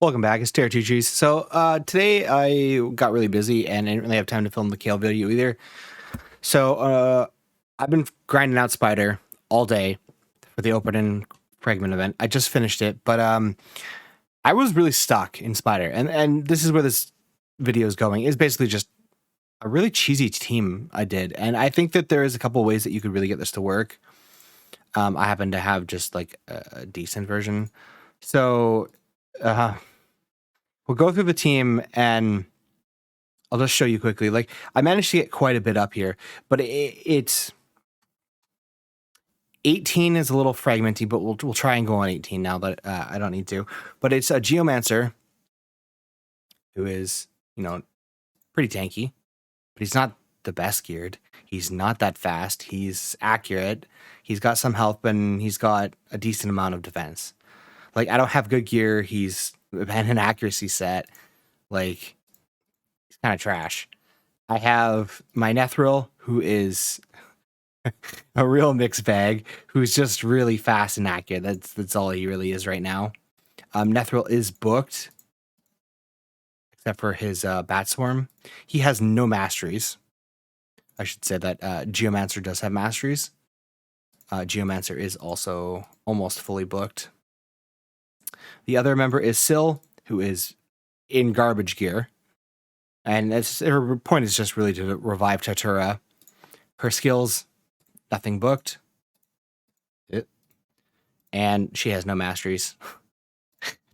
Welcome back. It's Trees. So today I got really busy and I didn't really have time to film the Kale video either. So I've been grinding out Spider all day for the opening fragment event. I just finished it, but I was really stuck in Spider, and this is where this video is going. It's basically just a really cheesy team I did, and I think that there is a couple ways that you could really get this to work. I happen to have just like a decent version, so. We'll go through the team and I'll just show you quickly. Like, I managed to get quite a bit up here, but it's 18 is a little fragmenty, but we'll try and go on 18 now that I don't need to. But it's a Geomancer who is, pretty tanky, but he's not the best geared. He's not that fast. He's accurate. He's got some health, and he's got a decent amount of defense. Like, I don't have good gear. He's an accuracy set. Like, he's kind of trash. I have my Nethril, who is a real mixed bag, who's just really fast and accurate. That's all he really is right now. Nethril is booked, except for his Bat Swarm. He has no masteries. I should say that Geomancer does have masteries. Geomancer is also almost fully booked. The other member is Syl, who is in garbage gear. And her point is just really to revive Tatura. Her skills, nothing booked. And she has no masteries.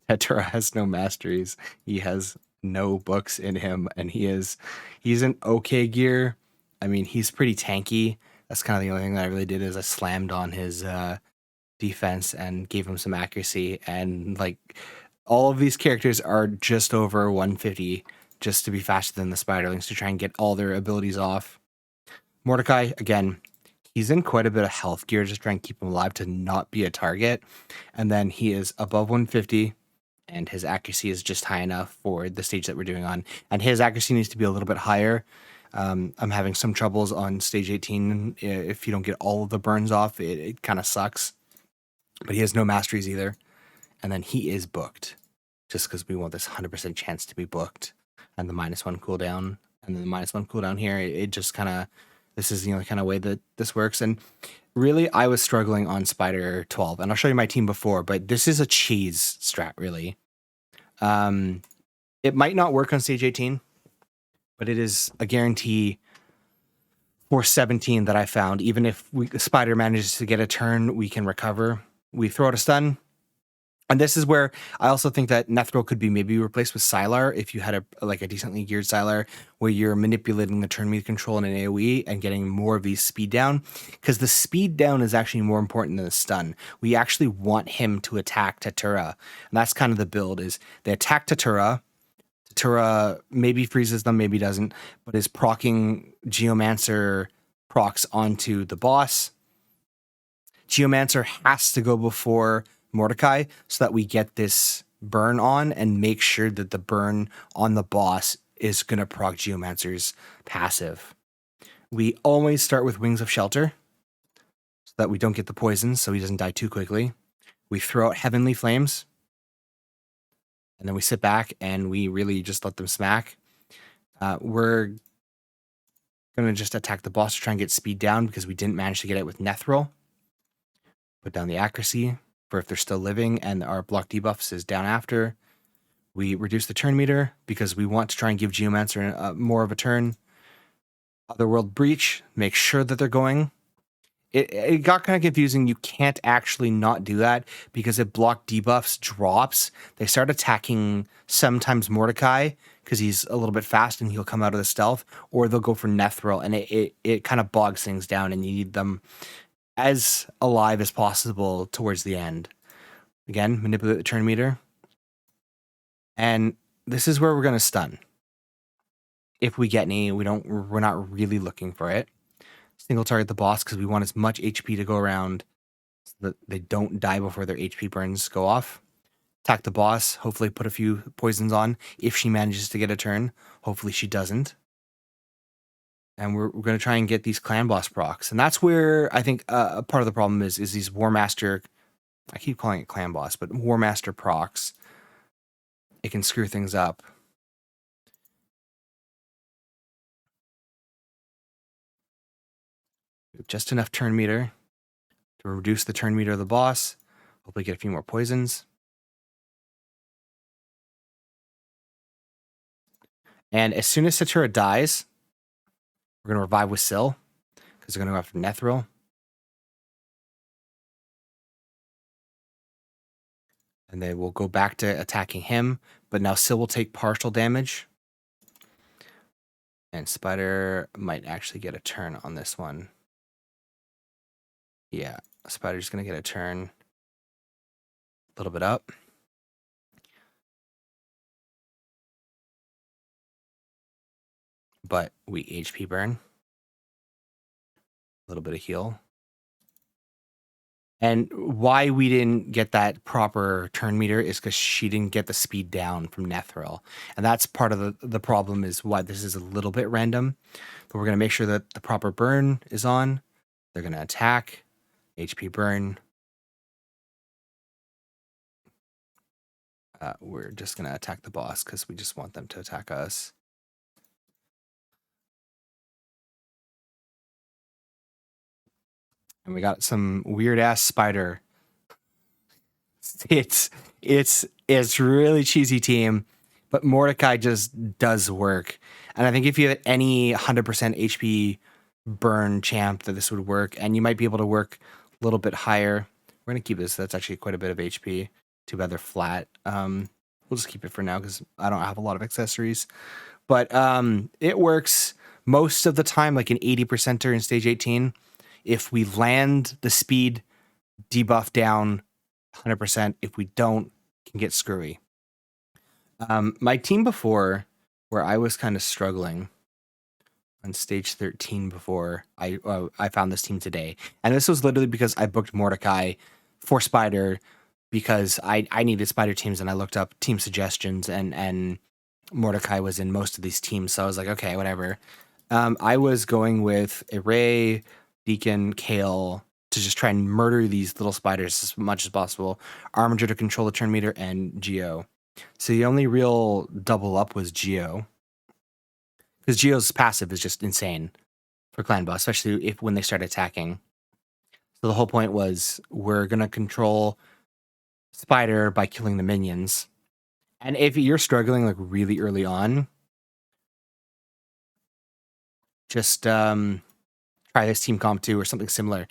Tatura has no masteries. He has no books in him, and he's an okay gear. I mean, he's pretty tanky. That's kind of the only thing that I really did is I slammed on his defense and gave him some accuracy, and like all of these characters are just over 150 just to be faster than the Spiderlings to try and get all their abilities off. Mordecai, again, he's in quite a bit of health gear just trying to keep him alive to not be a target, and then he is above 150 and his accuracy is just high enough for the stage that we're doing on, and his accuracy needs to be a little bit higher. I'm having some troubles on stage 18. If you don't get all of the burns off, it kind of sucks. But he has no masteries either. And then he is booked just because we want this 100% chance to be booked. And the -1 cooldown. And then the -1 cooldown here. It just kind of, this is the only kind of way that this works. And really, I was struggling on Spider 12. And I'll show you my team before, but this is a cheese strat, really. It might not work on stage 18, but it is a guarantee for 17 that I found. Even if Spider manages to get a turn, we can recover. We throw out a stun. And this is where I also think that Nethril could be maybe replaced with Sylar if you had a decently geared Sylar where you're manipulating the turn meter control in an AoE and getting more of these speed down. Because the speed down is actually more important than the stun. We actually want him to attack Tatura. And that's kind of the build is they attack Tatura. Tatura maybe freezes them, maybe doesn't, but is proccing Geomancer procs onto the boss. Geomancer has to go before Mordecai so that we get this burn on and make sure that the burn on the boss is going to proc Geomancer's passive. We always start with Wings of Shelter so that we don't get the poison so he doesn't die too quickly. We throw out Heavenly Flames. And then we sit back and we really just let them smack. We're going to just attack the boss to try and get speed down because we didn't manage to get it with Nethril. Put down the accuracy for if they're still living, and our block debuffs is down after. We reduce the turn meter because we want to try and give Geomancer more of a turn. Otherworld Breach, make sure that they're going. It got kind of confusing. You can't actually not do that because if block debuffs drops, they start attacking sometimes Mordecai because he's a little bit fast and he'll come out of the stealth, or they'll go for Nethril, and it kind of bogs things down and you need them as alive as possible towards the end. Again, manipulate the turn meter. And this is where we're going to stun. If we get any, we're not really looking for it. Single target the boss because we want as much HP to go around so that they don't die before their HP burns go off. Attack the boss, hopefully put a few poisons on if she manages to get a turn. Hopefully she doesn't. And we're going to try and get these clan boss procs. And that's where I think a part of the problem is these War Master, I keep calling it clan boss, but War Master procs it can screw things up. Just enough turn meter to reduce the turn meter of the boss. Hopefully get a few more poisons. And as soon as Satura dies, we're going to revive with Syl, because they're going to go after Nethril. And they will go back to attacking him, but now Syl will take partial damage. And Spider might actually get a turn on this one. Yeah, Spider's going to get a turn. A little bit up. But we HP burn. A little bit of heal. And why we didn't get that proper turn meter is because she didn't get the speed down from Nethril. And that's part of the problem, is why this is a little bit random. But we're going to make sure that the proper burn is on. They're going to attack. HP burn. We're just going to attack the boss because we just want them to attack us. And we got some weird ass spider. It's really cheesy team, but Mordecai just does work. And I think if you have any 100% HP burn champ, that this would work. And you might be able to work a little bit higher. We're gonna keep this. That's actually quite a bit of HP. Too bad they're flat. We'll just keep it for now because I don't have a lot of accessories. But it works most of the time, like an 80%er in stage 18. If we land the speed debuff down 100%, if we don't, it can get screwy. My team before, where I was kind of struggling on stage 13 before, I found this team today. And this was literally because I booked Mordecai for Spider because I needed Spider teams, and I looked up team suggestions, and Mordecai was in most of these teams. So I was like, okay, whatever. I was going with Array, Deacon, Kale, to just try and murder these little spiders as much as possible. Armiger to control the turn meter, and Geo. So the only real double up was Geo. Because Geo's passive is just insane for Clan Boss, especially when they start attacking. So the whole point was, we're going to control Spider by killing the minions. And if you're struggling like really early on, just try this team comp 2 or something similar.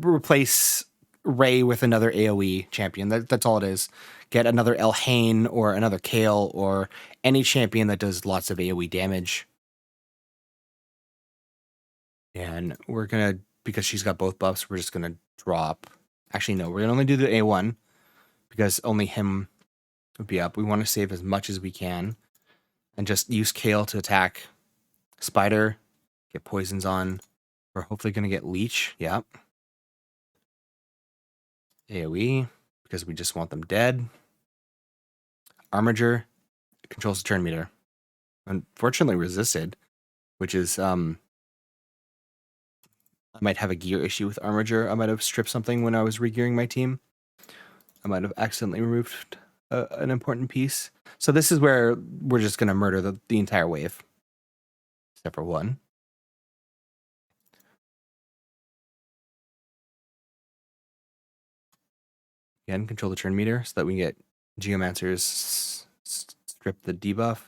Replace Ray with another AoE champion. That's all it is. Get another Elhane or another Kale or any champion that does lots of AoE damage. And we're going to, because she's got both buffs, we're just going to drop. Actually, no, we're going to only do the A1 because only him would be up. We want to save as much as we can and just use Kale to attack Spider, get poisons on. We're hopefully going to get Leech. Yep. AoE, because we just want them dead. Armiger controls the turn meter. Unfortunately resisted, which is I might have a gear issue with Armiger. I might have stripped something when I was regearing my team. I might have accidentally removed an important piece. So this is where we're just going to murder the entire wave. Except for one. Again, control the turn meter so that we get Geomancers strip the debuff.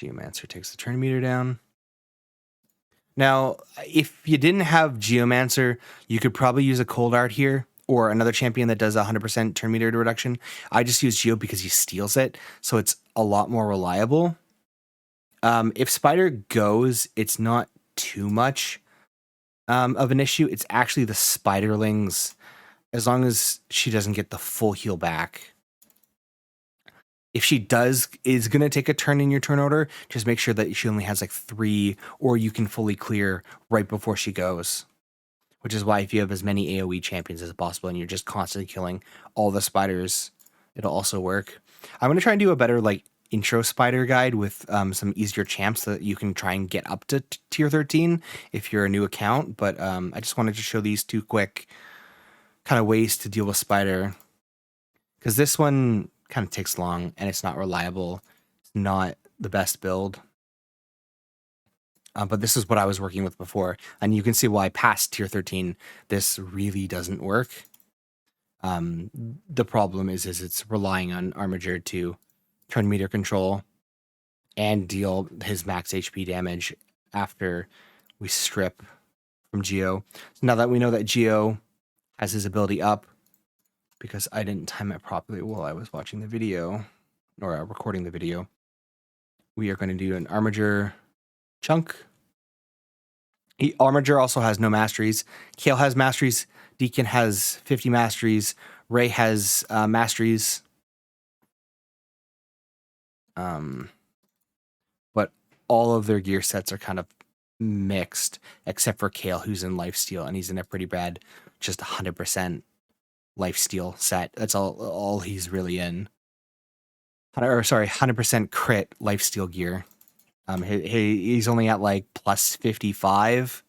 Geomancer takes the turn meter down. Now, if you didn't have Geomancer, you could probably use a Cold Art here or another champion that does 100% turn meter reduction. I just use Geo because he steals it, so it's a lot more reliable. If Spider goes, it's not too much of an issue. It's actually the Spiderlings, as long as she doesn't get the full heal back. If she is going to take a turn in your turn order, just make sure that she only has like 3, or you can fully clear right before she goes. Which is why if you have as many AoE champions as possible and you're just constantly killing all the spiders, it'll also work. I'm going to try and do a better like intro Spider guide with some easier champs that you can try and get up to tier 13 if you're a new account. But I just wanted to show these two quick kind of ways to deal with Spider, because this one kind of takes long and it's not reliable. It's not the best build. But this is what I was working with before, and you can see why past tier 13 this really doesn't work. The problem is it's relying on Armiger to turn meter control and deal his max HP damage after we strip from Geo. So now that we know that Geo has his ability up, because I didn't time it properly while I was watching the video, or recording the video, we are going to do an Armiger chunk. Armiger also has no masteries. Kale has masteries. Deacon has 50 masteries. Ray has masteries. But all of their gear sets are kind of mixed, except for Kale, who's in lifesteal, and he's in a pretty bad, just 100% lifesteal set. That's all he's really in. 100% crit lifesteal gear. He's only at like plus 55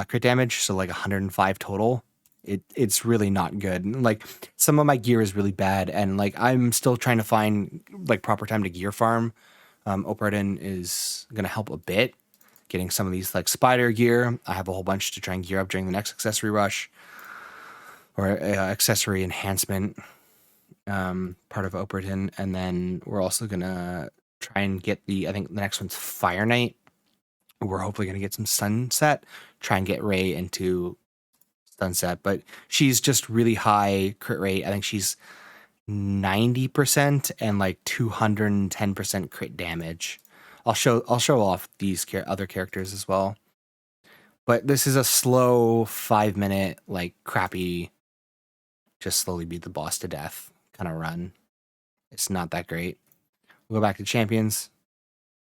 crit damage, so like 105 total. It's really not good. Like, some of my gear is really bad, and like I'm still trying to find like proper time to gear farm. Operaden is gonna help a bit, getting some of these like Spider gear. I have a whole bunch to try and gear up during the next accessory rush, or accessory enhancement part of Operaden, and then we're also gonna try and get I think the next one's Fire Knight. We're hopefully going to get some Sunset, try and get Ray into Sunset, but she's just really high crit rate. I think she's 90% and like 210% crit damage. I'll show off these other characters as well. But this is a slow 5-minute, like crappy, just slowly beat the boss to death kind of run. It's not that great. We'll go back to champions.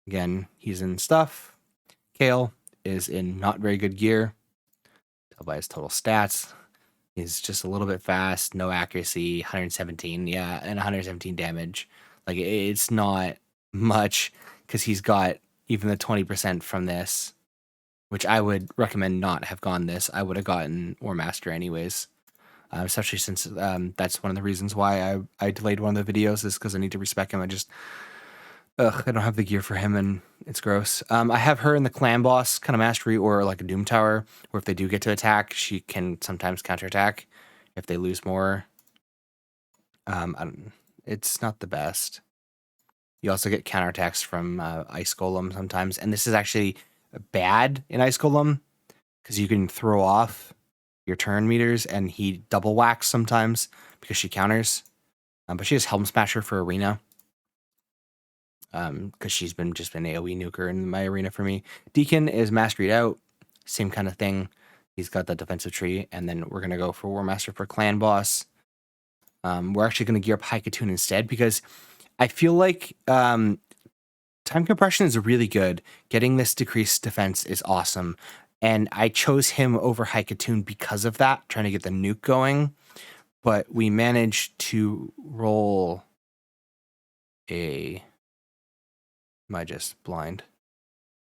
Again, he's in stuff. Kale is in not very good gear. Tell by his total stats. He's just a little bit fast, no accuracy, 117, yeah, and 117 damage. Like, it's not much, because he's got even the 20% from this, which I would recommend not have gone this. I would have gotten War Master anyways, especially since that's one of the reasons why I delayed one of the videos, is because I need to respec him. I don't have the gear for him, and it's gross. I have her in the clan boss kind of mastery, or like a Doom Tower, where if they do get to attack, she can sometimes counterattack if they lose more. It's not the best. You also get counterattacks from Ice Golem sometimes, and this is actually bad in Ice Golem, because you can throw off your turn meters, and he double whacks sometimes because she counters. But she has Helm Smasher for Arena, because she's just been AoE nuker in my arena for me. Deacon is masteried out, same kind of thing. He's got that defensive tree, and then we're gonna go for War Master for clan boss. We're actually gonna gear up Haikatoon instead, because I feel like time compression is really good. Getting this decreased defense is awesome, and I chose him over Haikatoon because of that, trying to get the nuke going. But we managed to roll a... Am I just blind?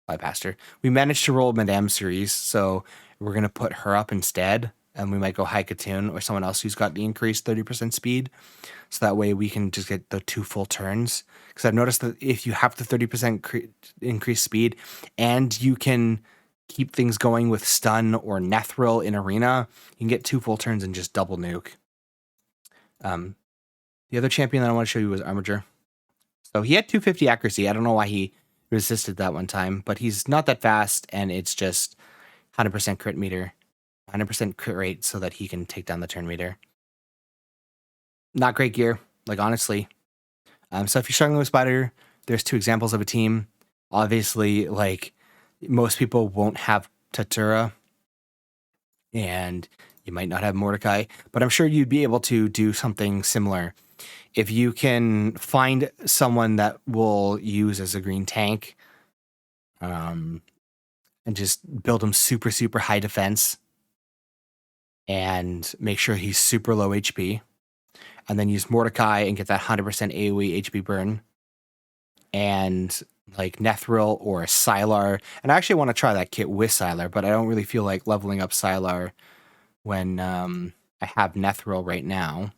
Bypassed her. We managed to roll Madame series, so we're going to put her up instead, and we might go Haikatoon or someone else who's got the increased 30% speed, so that way we can just get the 2 full turns. Because I've noticed that if you have the 30% increased speed, and you can keep things going with stun or Nethril in arena, you can get 2 full turns and just double nuke. The other champion that I want to show you was Armiger. So he had 250 accuracy. I don't know why he resisted that one time, but he's not that fast, and it's just 100% crit meter, 100% crit rate, so that he can take down the turn meter. Not great gear, like, honestly. So if you're struggling with Spider, there's 2 examples of a team. Obviously, like, most people won't have Tatura, and you might not have Mordecai, but I'm sure you'd be able to do something similar. If you can find someone that will use as a green tank, and just build him super, super high defense, and make sure he's super low HP, and then use Mordecai and get that 100% AoE HP burn, and like Nethril or Sylar. And I actually want to try that kit with Sylar, but I don't really feel like leveling up Sylar when I have Nethril right now.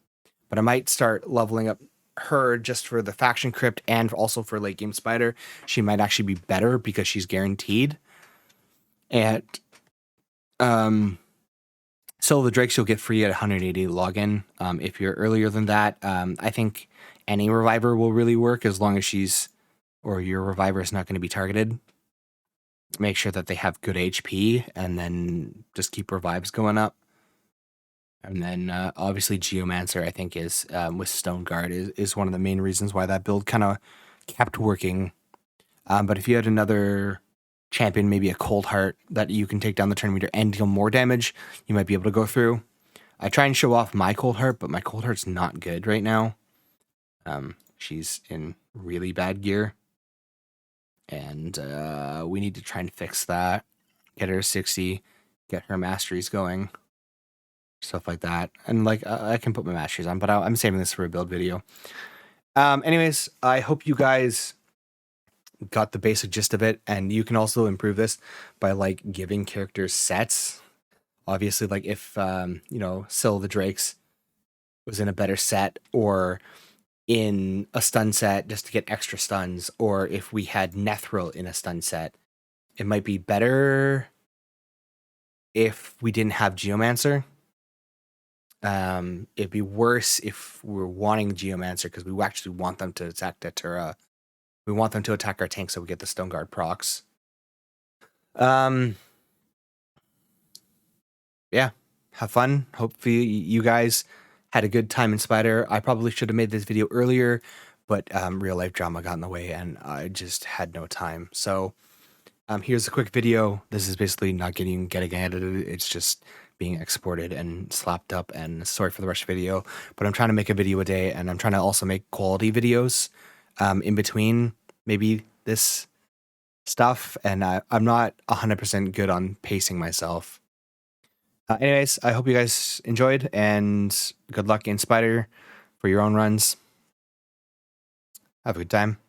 But I might start leveling up her just for the faction crypt and also for late game Spider. She might actually be better because she's guaranteed. And so the Drakes you'll get free at 180 login. If you're earlier than that, I think any reviver will really work as long as she's, or your reviver is not going to be targeted. Make sure that they have good HP and then just keep revives going up. And then obviously Geomancer, I think, is with Stone Guard is one of the main reasons why that build kind of kept working. But if you had another champion, maybe a Cold Heart, that you can take down the turn meter and deal more damage, you might be able to go through. I try and show off my Cold Heart, but my Cold Heart's not good right now. She's in really bad gear. And we need to try and fix that. Get her to 60, get her masteries going. Stuff like that. And like I can put my masteries on, but I'm saving this for a build video. Anyways, I hope you guys got the basic gist of it, and you can also improve this by like giving characters sets. Obviously, like if Syl the Drakes was in a better set or in a stun set just to get extra stuns, or if we had Nethril in a stun set, it might be better if we didn't have Geomancer. It'd be worse if we were wanting Geomancer because we actually want them to attack Datura. We want them to attack our tank so we get the Stone Guard procs. Yeah, have fun. Hopefully you guys had a good time in Spider. I probably should have made this video earlier, but real life drama got in the way and I just had no time. So here's a quick video. This is basically not getting edited. It's just being exported and slapped up, and sorry for the rush video, but I'm trying to make a video a day, and I'm trying to also make quality videos in between maybe this stuff, and I'm not 100% good on pacing myself. Anyways, I hope you guys enjoyed, and good luck in Spider for your own runs. Have a good time.